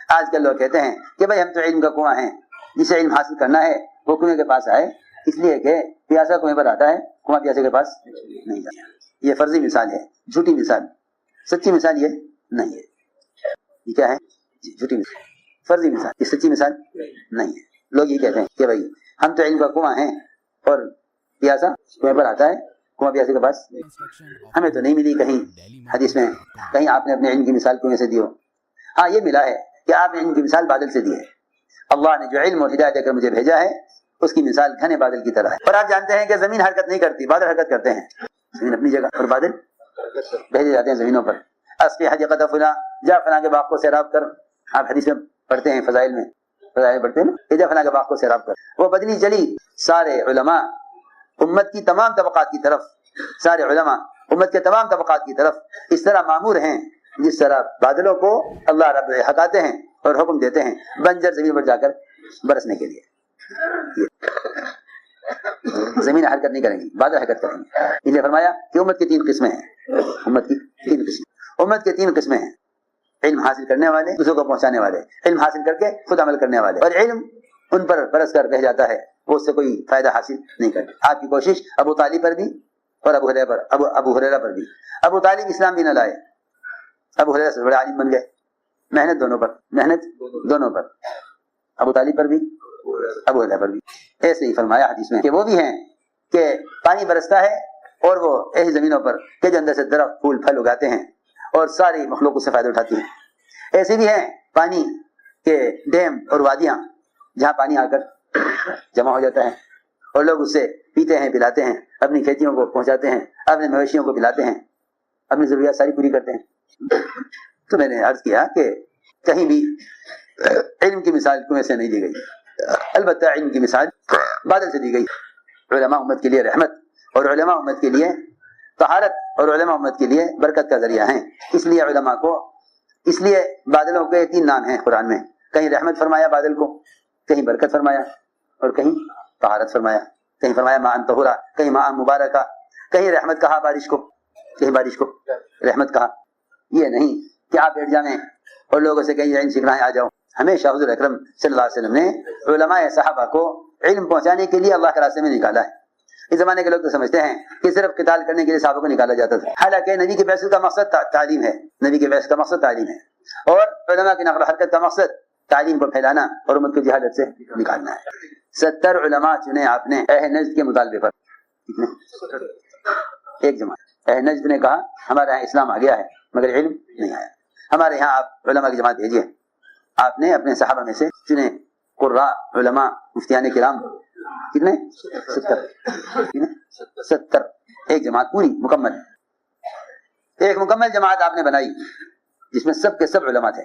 آج کل لوگ کہتے ہیں کہ بھائی ہم تو علم کا کنواں ہیں، جسے علم حاصل کرنا ہے وہ کنویں کے پاس آئے، اس لیے کہ پیاسا کنویں پر آتا ہے، کنواں پیاسے کے پاس نہیں جاتا۔ یہ فرضی مثال ہے، جھوٹی مثال، سچی مثال یہ نہیں ہے۔ یہ کیا ہے؟ جھوٹی مثال، فرضی مثال، یہ سچی مثال نہیں ہے۔ لوگ یہ کہتے ہیں کہ بھائی ہم تو علم کا کنواں ہیں اور پیاسا کنویں پر آتا ہے، کنواں پیاسے کے پاس ہمیں تو نہیں ملی کہیں حدیث میں کہیں آپ نے اپنے علم کی مثال کنویں سے دی ہو۔ ہاں یہ ملا ہے کہ آپ نے علم کی مثال بادل سے دی ہے۔ اللہ نے جو علم اور ہدایت دے کر مجھے بھیجا ہے اس کی مثال گھنے بادل کی طرح ہے۔ اور آپ جانتے ہیں کہ زمین حرکت نہیں کرتی، بادل حرکت کرتے ہیں، زمین اپنی جگہ اور بادل بھیجے جاتے ہیں زمینوں پر۔ اسقی حدیقۃ فلاں، جا فلاں کے باغ کو سیراب کر، آپ حدیث میں پڑھتے ہیں، فضائل میں پڑھتے ہیں نا، جا فلاں کے باغ کو سیراب کر۔ وہ بدنی چلی، سارے علماء امت کی تمام طبقات کی طرف، سارے علماء امت کے تمام طبقات کی طرف اس طرح مامور ہیں جس طرح بادلوں کو اللہ رب ہٹاتے ہیں اور حکم دیتے ہیں بنجر زمین پر جا کر برسنے کے لیے۔ زمین حرکت نہیں کریں گی، بادل حرکت کریں گے۔ اس لیے فرمایا کہ امت کی تین قسمیں ہیں، امت کے تین قسمیں ہیں: علم حاصل کرنے والے، دوسروں کو پہنچانے والے، علم حاصل کر کے خود عمل کرنے والے، اور علم ان پر برس کر رہ جاتا ہے، وہ اس سے کوئی فائدہ حاصل نہیں کرتے۔ آپ کی کوشش ابو طالب پر بھی اور ابو ہریرہ پر بھی۔ ابو طالب اسلام بھی نہ لائے، ابو ہریرہ سے بڑے عالم بن گئے، محنت دونوں پر، ابو طالب پر بھی ابو ہریرہ پر بھی۔ ایسے ہی فرمایا حدیث میں کہ وہ بھی ہیں کہ پانی برستا ہے اور وہ ایسی زمینوں پر کہ جو اندر سے درخت پھول پھل اگاتے ہیں اور ساری مخلوق اس سے فائدہ اٹھاتی ہیں۔ ایسے بھی ہیں پانی کے ڈیم اور وادیاں جہاں پانی آ کر جمع ہو جاتا ہے اور لوگ اس سے پیتے ہیں، پلاتے ہیں، اپنی کھیتیوں کو پہنچاتے ہیں، اپنے مویشیوں کو پلاتے ہیں، اپنی ضروریات ساری پوری کرتے ہیں۔ تو میں نے عرض کیا کہ کہیں بھی علم کی مثال کنویں سے نہیں دی گئی، البتہ علم کی مثال بادل سے دی گئی۔ علماء امت کے لیے رحمت اور علماء امت کے لیے طہارت اور علماء امت کے لیے برکت کا ذریعہ ہیں۔ اس لیے بادلوں کے تین نام ہیں قرآن میں، کہیں رحمت فرمایا بادل کو، کہیں برکت فرمایا اور کہیں طہارت فرمایا، کہیں فرمایا ماء طہورا، کہیں ماء مبارکہ، کہیں رحمت کہا بارش کو، کہیں بارش کو رحمت کہا۔ یہ نہیں کہ آپ بیٹھ جائیں اور لوگوں سے کہیں علم سیکھنا ہے آ جاؤ۔ ہمیشہ حضور اکرم صلی اللہ علیہ وسلم نے علماء صحابہ کو علم پہنچانے کے لیے اللہ کے راستے میں نکالا ہے۔ اس زمانے کے لوگ تو سمجھتے ہیں کہ صرف قتال کرنے کے لیے صحابہ کو نکالا جاتا تھا، حالانکہ نبی کے بعثت کا مقصد تعلیم ہے، نبی کے بعثت کا مقصد تعلیم ہے، اور علماء کی نقل و حرکت کا مقصد تعلیم کو پھیلانا اور امت کو جہالت سے نکالنا ہے۔ 70 علماء چنے آپ نے اہل نجد کے مطالبے پر، ایک جماعت اہل نجد نے کہا ہمارے یہاں اسلام آ گیا ہے مگر علم نہیں آیا، ہمارے یہاں آپ علماء کی جماعت بھیجیے۔ آپ نے اپنے صحابہ میں سے چنے قراء، علماء، مفتیان کرام، کتنے؟ 70، ایک جماعت پوری مکمل، ایک مکمل جماعت آپ نے بنائی جس میں سب کے سب علماء تھے۔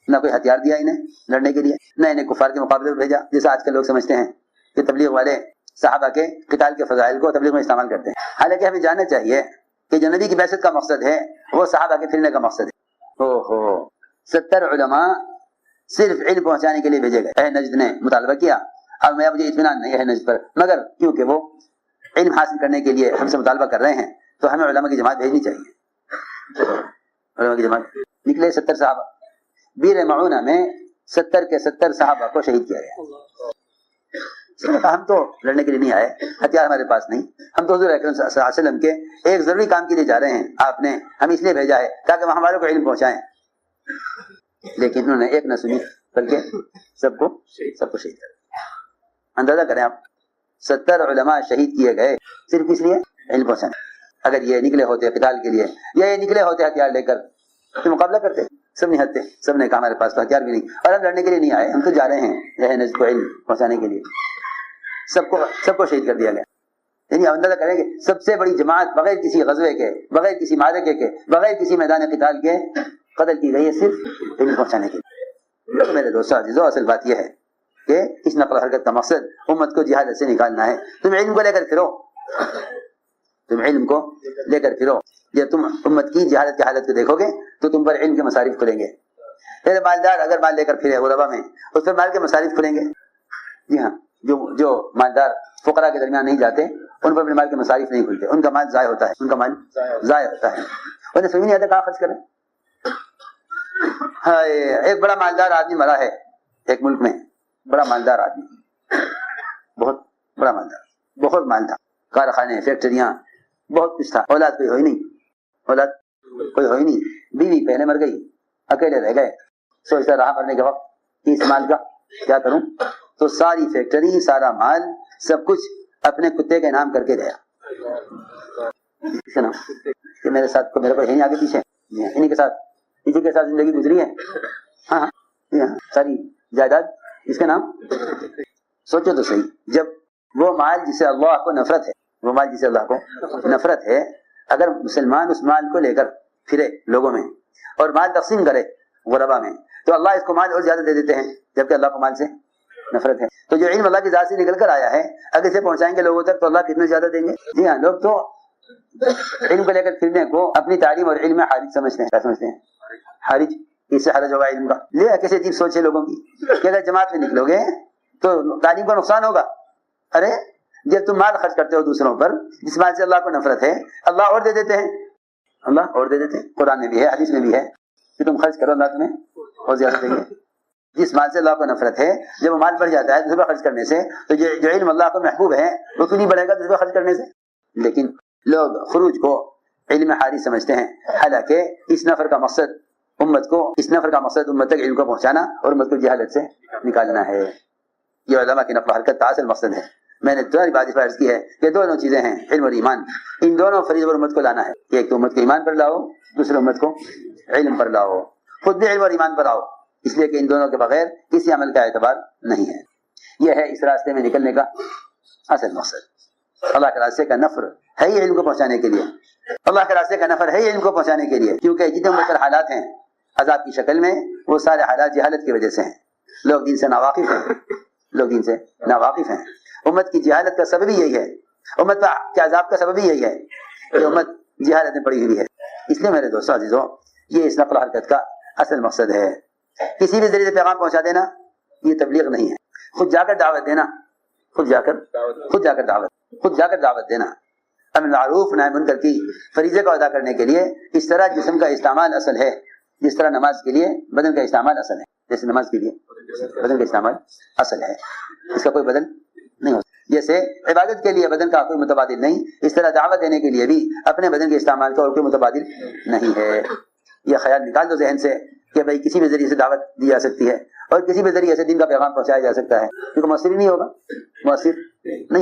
نہ کوئی ہتھیار دیا انہیں لڑنے کے لیے، نہ انہیں کفار کے مقابلے میں بھیجا جیسا آج کل لوگ سمجھتے ہیں کہ تبلیغ والے صحابہ کے قتال کے فضائل کو تبلیغ میں استعمال کرتے ہیں۔ حالانکہ ہمیں جاننا چاہیے کہ جو نبی کی بعثت کا مقصد ہے وہ صحابہ کے پھرنے کا مقصد ہے۔ 70 علماء صرف علم پہنچانے کے لیے بھیجے گئے۔ اہل نجد نے مطالبہ کیا، اب مجھے اطمینان نہیں ہے نجد پر، مگر کیونکہ وہ علم حاصل کرنے کے لیے ہم سے مطالبہ کر رہے ہیں تو ہمیں علماء کی جماعت بھیجنی چاہیے۔ علماء کی جماعت نکلے 70 صحابہ، بیر معونہ میں 70 کے 70 صحابہ کو شہید کیا گیا۔ ہم تو لڑنے کے لیے نہیں آئے، ہتھیار ہمارے پاس نہیں، ہم تو حضور اکرم صلی اللہ علیہ وسلم کے ایک ضروری کام کے لیے جا رہے ہیں، آپ نے ہم اس لیے بھیجا ہے تاکہ وہ ہمارے کو علم پہنچائیں۔ لیکن انہوں نے ایک نہ سنی بلکہ سب کو شہید کر دیا۔ اندازہ کریں آپ، 70 علماء شہید کیے گئے صرف اس لیے علم پہنچانے۔ اگر یہ نکلے ہوتے قتال کے لیے یا یہ نکلے ہوتے ہتھیار لے کر تو مقابلہ کرتے، سب نہیں ہتھے، سب نے کہا ہمارے پاس تو ہتھیار بھی نہیں اور ہم لڑنے کے لیے نہیں آئے، ہم تو جا رہے ہیں یہ نجد کو علم پہنچانے کے لیے۔ سب کو شہید کر دیا گیا۔ یعنی اندازہ کریں کہ سب سے بڑی جماعت بغیر کسی غزوے کے، بغیر کسی معرکے کے، بغیر کسی میدان قتال کے قتل کی گئی ہے صرف علم پہنچانے کے لیے۔ میرے دوستو عزیزو، اصل بات یہ ہے کہ اس نقل و حرکت کا مقصد امت کو جہالت سے نکالنا ہے۔ تم علم کو لے کر پھرو، تم علم کو لے کر پھرو۔ جب تم امت کی جہالت کی حالت کو دیکھو گے تو تم پر علم کے مصارف کھلیں گے۔ میرے مالدار اگر مال لے کر پھرے غربا میں، اس پر مال کے مصارف کھلیں گے۔ جی ہاں، جو مالدار فقراء کے درمیان نہیں جاتے ان پر اپنے مال کے مصارف نہیں کھلتے، ان کا مال ضائع ہوتا ہے، ان کا مال ضائع ہوتا ہے۔ انہیں سمجھ نہیں آتا کہاں خرچ کریں۔ ایک بڑا مالدار آدمی مرا ہے ایک ملک میں، بڑا مالدار آدمی، بہت بڑا مالدار، بہت مال تھا، کارخانے، فیکٹریاں، بہت کچھ تھا، اولاد کوئی ہوئی نہیں، اولاد کوئی ہوئی نہیں، بیوی پہلے مر گئی، اکیلے رہ گئے، سوچتا رہا مرنے کے وقت کہ اس مال کا کیا کروں، تو ساری فیکٹری، سارا مال، سب کچھ اپنے کتے کے نام کر کے گیا، کہ میرے ساتھ میرے کو ہے نہیں آگے پیچھے، انہیں کے ساتھ، اسی کے ساتھ زندگی گزری ہے، ہاں ساری جائیداد اس کے نام۔ سوچو تو صحیح، جب وہ مال جسے اللہ کو نفرت ہے، وہ مال جسے اللہ کو نفرت ہے، اگر مسلمان اس مال کو لے کر پھرے لوگوں میں اور مال تقسیم کرے غربا میں، تو اللہ اس کو مال اور زیادہ دے دیتے ہیں، جبکہ اللہ کو مال سے نفرت ہے۔ تو جو علم اللہ کی ذات سے نکل کر آیا ہے، اگر اسے پہنچائیں گے لوگوں تک تو اللہ کتنے زیادہ دیں گے۔ جی ہاں، لوگ تو علم کو لے کر پھرنے کو اپنی تعلیم اور علم میں حارج سمجھتے ہیں، کیا سمجھتے ہیں؟ حارج، اس سے حرج ہوگا علم کا، یہ کیسے عجیب سوچ ہے لوگوں کی کہ اگر جماعت میں نکلو گے تو تعلیم کو نقصان ہوگا۔ ارے جب تم مال خرچ کرتے ہو دوسروں پر جس مال سے اللہ کو نفرت ہے، اللہ اور دے دیتے ہیں، اللہ اور دے دیتے ہیں، قرآن میں بھی ہے، حدیث میں بھی ہے کہ تم خرچ کرو اللہ تمہیں اور زیادہ دیں گے۔ جس مال سے اللہ کو نفرت ہے، جب وہ مال بڑھ جاتا ہے دوسرے پر خرچ کرنے سے، تو جو علم اللہ کو محبوب ہے وہ کیوں نہیں بڑھے گا دوسرے پر خرچ کرنے سے؟ لیکن لوگ خروج کو علم حاری سمجھتے ہیں، حالانکہ اس نفر کا مقصد امت تک علم کو پہنچانا اور امت کو جہالت سے نکالنا ہے۔ یہ علماء کی نقل و حرکت کا اصل مقصد ہے۔ میں نے دوسری بات اس پر عرض کی ہے کہ دونوں چیزیں ہیں، علم اور ایمان، ان دونوں فریض پر امت کو لانا ہے، ایک تو امت کو ایمان پر لاؤ، دوسرے امت کو علم پر لاؤ، خود بھی علم اور ایمان پر آؤ، اس لیے کہ ان دونوں کے بغیر کسی عمل کا اعتبار نہیں ہے۔ یہ ہے اس راستے میں نکلنے کا اصل مقصد۔ اللہ کے راستے کا نفر ہے ہی علم کو پہنچانے کے لیے، اللہ کے راستے کا نفر ہے ہی علم کو پہنچانے کے لیے، کیونکہ جتنے مقدر حالات ہیں عذاب کی شکل میں، وہ سارے حالات جہالت کی وجہ سے ہیں۔ لوگ دین سے ناواقف ہیں، امت کی جہالت کا سبب ہی یہی ہے، امت کے عذاب کا سبب ہی یہی ہے کہ امت جہالت میں پڑی ہوئی ہے۔ اس لیے میرے دوستوں عزیزوں، یہ اس نقل و حرکت کا اصل مقصد ہے۔ کسی بھی ذریعے سے پیغام پہنچا دینا یہ تبلیغ نہیں ہے، خود جا کر دعوت دینا، خود جا کر دعوت دینا، امر معروف نہی منکر کی فریضے کو ادا کرنے کے لیے اس طرح جسم کا استعمال اصل ہے، جس طرح نماز کے لیے بدن کا استعمال اصل ہے، جیسے نماز کے لیے بدن کا استعمال اصل ہے، اس کا کوئی بدل نہیں ہوتا۔ جیسے عبادت کے لیے بدن کا کوئی متبادل نہیں، اس طرح دعوت دینے کے لیے بھی اپنے بدن کے استعمال کا اور کوئی متبادل نہیں ہے۔ یہ خیال نکال دو ذہن سے کہ بھائی کسی بھی ذریعے سے دعوت دی جا سکتی ہے اور کسی بھی ذریعے سے دین کا پیغام پہنچایا جا سکتا ہے، کیونکہ مؤثر ہی نہیں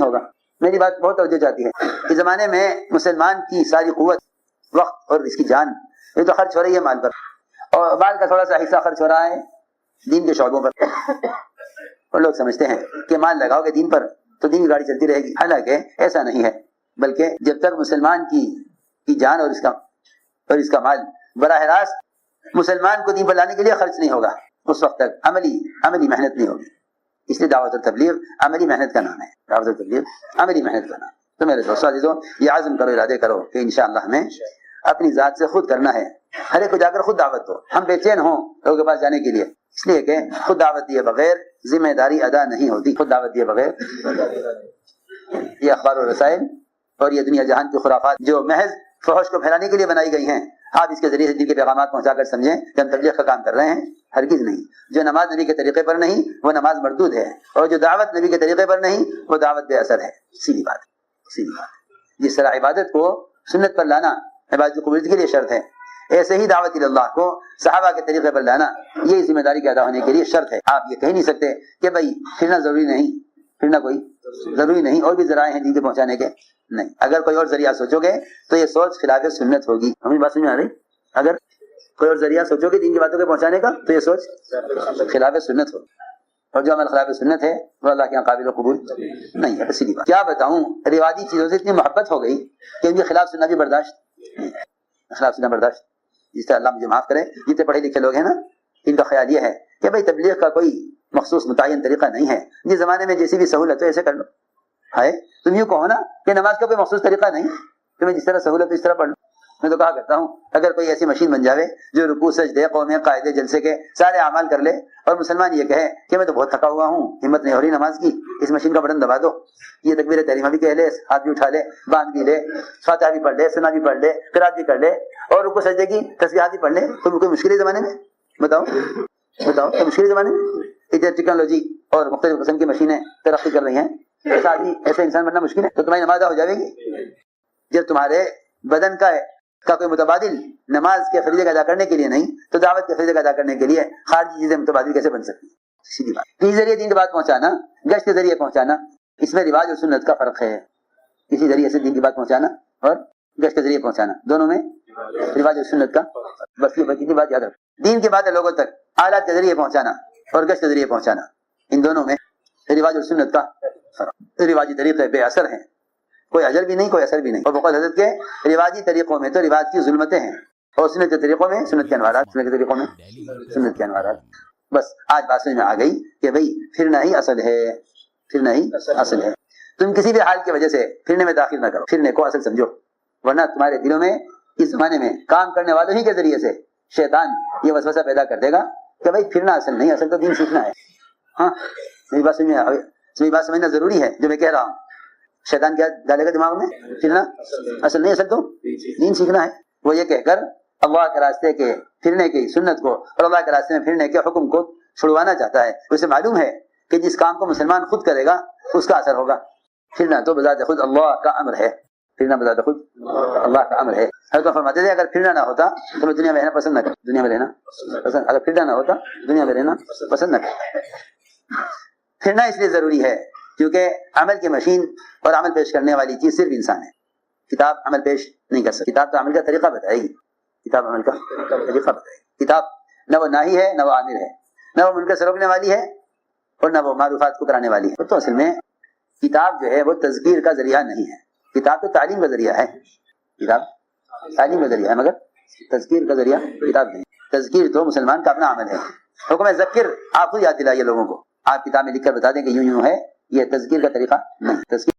ہوگا۔ میری بات بہت توجہ چاہتی ہے، اس زمانے میں مسلمان کی ساری قوت، وقت اور اس کی جان یہ تو خرچ ہو رہی ہے مال پر، اور مال کا تھوڑا سا حصہ خرچ ہو رہا ہے دین کے شعبوں پر، اور لوگ سمجھتے ہیں کہ مال لگاؤ گے دین پر تو دین کی گاڑی چلتی رہے گی، حالانکہ ایسا نہیں ہے، بلکہ جب تک مسلمان کی جان اور اس کا مال براہ راست مسلمان کو دین پر لانے کے لیے خرچ نہیں ہوگا، اس وقت تک عملی محنت نہیں ہوگی۔ اس لیے دعوت و تبلیغ عملی محنت کا نام ہے، دعوت و تبلیغ عملی محنت کا نام۔ تو میرے دوستو عزیزوں، یہ عزم کرو، ارادے کرو کہ انشاءاللہ ہمیں اپنی ذات سے خود کرنا ہے، ہر ایک کو جا کر خود دعوت دو۔ ہم بے چین ہوں لوگوں کے پاس جانے کے لیے، اس لیے کہ خود دعوت دیے بغیر ذمہ داری ادا نہیں ہوتی، خود دعوت دیے بغیر یہ اخبار و رسائل اور یہ دنیا جہان کی خرافات جو محض فحش کو پھیلانے کے لیے بنائی گئی ہیں، آپ اس کے ذریعے سے دین کے پیغامات پہنچا کر سمجھیں کہ ہم تبلیغ کا کام کر رہے ہیں، ہرگز نہیں۔ جو نماز نبی کے طریقے پر نہیں وہ نماز مردود ہے، اور جو دعوت نبی کے طریقے پر نہیں وہ دعوت بے اثر ہے۔ سیدھی بات۔ جس طرح عبادت کو سنت پر لانا عبادت کی قبولیت کے لیے شرط ہے، ایسے ہی دعوت اللہ کو صحابہ کے طریقے پر لانا یہ ذمہ داری کے ادا ہونے کے لیے شرط ہے۔ آپ یہ کہہ نہیں سکتے کہ بھائی پھرنا کوئی ضروری نہیں، اور بھی ذرائع ہیں دین کے پہنچانے کے، نہیں۔ اگر کوئی اور ذریعہ سوچو گے تو یہ سوچ خلاف سنت ہوگی۔ ہمیں بات سمجھ میں آ رہی؟ اگر کوئی اور ذریعہ سوچو گے دین کی باتوں کے پہنچانے کا تو یہ سوچ خلاف سنت ہوگی، اور جو عمل خلاف سنت ہے وہ اللہ کے یہاں قابل و قبول نہیں ہے۔ سیدھی بات۔ کیا بتاؤں، رواجی چیزوں سے اتنی محبت ہو گئی کہ ان کے خلاف سننا بھی برداشت جس طرح اللہ مجھے معاف کرے، جتنے پڑھے لکھے لوگ ہیں نا، ان کا خیال یہ ہے کہ بھائی تبلیغ کا کوئی مخصوص متعین طریقہ نہیں ہے، جس زمانے میں جیسی بھی سہولت ہو ایسے کر لو۔ ہے تم یوں کہو نا کہ نماز کا کوئی مخصوص طریقہ نہیں، تمہیں جس طرح سہولت اس طرح پڑھ لو۔ میں تو کہا کرتا ہوں اگر کوئی ایسی مشین بن جاوے جو رکوع سجدے قومیں قاعدے جلسے کے سارے اعمال کر لے، اور مسلمان یہ کہے کہ میں تو بہت تھکا ہوا ہوں، ہمت نہیں ہو رہی نماز کی، اس مشین کا بٹن دبا دو، یہ تکبیر تحریمہ بھی کہہ لے، ہاتھ بھی اٹھا لے، باندھ بھی لے، فاتحہ بھی پڑھ لے، سنا بھی پڑھ لے، قرات بھی کر لے، اور رکوع سجدے کی تسبیحات بھی پڑھ لے، تو کوئی مشکل ہے زمانے میں؟ بتاؤ تو مشکل زمانے میں ادھر ٹیکنالوجی اور مختلف قسم کی مشینیں ترقی کر رہی ہیں، ایسا آدمی ایسا انسان بننا مشکل ہے. تو تمہاری نماز ہو جائے گی جب تمہارے بدن کا کوئی متبادل نماز کے فریضے کا ادا کرنے کے لیے نہیں تو دعوت کے فریضے کا ادا کرنے کے لیے خارجی چیزیں متبادل کیسے بن سکتی ہیں؟ سیدھی بات. کسی ذریعے دین کی بات پہنچانا، گشت کے ذریعے پہنچانا، اس میں رواج اور سنت کا فرق ہے. کسی ذریعے سے دین کی بات پہنچانا اور گشت کے ذریعے پہنچانا، دونوں میں رواج اور سنت کا بس یہ بات یاد رکھو. دین کی بات ہے لوگوں تک آلات کے ذریعے پہنچانا اور گشت کے ذریعے پہنچانا، ان دونوں میں رواج اور سنت کا فرق. رواجی طریقے بے اثر ہیں، کوئی اجر بھی نہیں کوئی اثر بھی نہیں. اور بقول حضرت کے رواجی طریقوں میں تو رواج کی ظلمتیں ہیں اور سنت کے طریقوں میں سنت کے انوارات، سنت کے طریقوں میں سنت کے انوارات. بس آج بات سمجھ میں آ گئی کہ بھئی پھرنا ہی اصل ہے، پھرنا ہی اصل ہے. تم کسی بھی حال کی وجہ سے پھرنے میں داخل نہ کرو، پھرنے کو اصل سمجھو، ورنہ تمہارے دلوں میں اس زمانے میں کام کرنے والوں ہی کے ذریعے سے شیطان یہ وسوسہ پیدا کر دے گا کہ بھئی پھرنا اصل نہیں، اصل تو دین سیکھنا ہے. ہاں میری بات سمجھنا ضروری ہے جو میں کہہ رہا ہوں. شیطان کیا ڈالے گا دماغ میں؟ پھرنا اصل نہیں، اصل تو دین سیکھنا ہے. وہ یہ کہہ کر اللہ کے راستے کے پھرنے کی سنت کو اور اللہ کے راستے میں پھرنے کے حکم کو چھڑوانا چاہتا ہے. اسے معلوم ہے کہ جس کام کو مسلمان خود کرے گا اس کا اثر ہوگا. پھرنا تو بذات خود اللہ کا امر ہے، پھرنا بذات خود اللہ کا امر ہے. حضرت فرماتے تھے اگر پھرنا نہ ہوتا تو میں دنیا میں رہنا پسند نہ کرتا، دنیا میں رہنا پسند، اگر پھرنا نہ ہوتا دنیا میں رہنا پسند نہ کرتا. پھرنا اس لیے ضروری ہے کیونکہ عمل کی مشین اور عمل پیش کرنے والی چیز صرف انسان ہے. کتاب عمل پیش نہیں کر سکتی، کتاب تو عمل کا طریقہ بتائے گی، کتاب عمل کا طریقہ بتائے گی. کتاب نہ وہ ناہی ہے نہ وہ عامر ہے، نہ وہ منکر سے روکنے والی ہے اور نہ وہ معروفات کو کرانے والی ہے. تو اصل میں کتاب جو ہے وہ تذکیر کا ذریعہ نہیں ہے، کتاب تو تعلیم کا ذریعہ ہے. کتاب تعلیم کا ذریعہ ہے مگر تذکیر کا ذریعہ کتاب نہیں. تذکیر تو مسلمان کا اپنا عمل ہے. حکم ذکر آپ خود یاد دلائیے لوگوں کو، آپ کتاب میں لکھ کر بتا دیں کہ یوں یوں ہے، یہ تذکیر کا طریقہ نہیں. تذکیر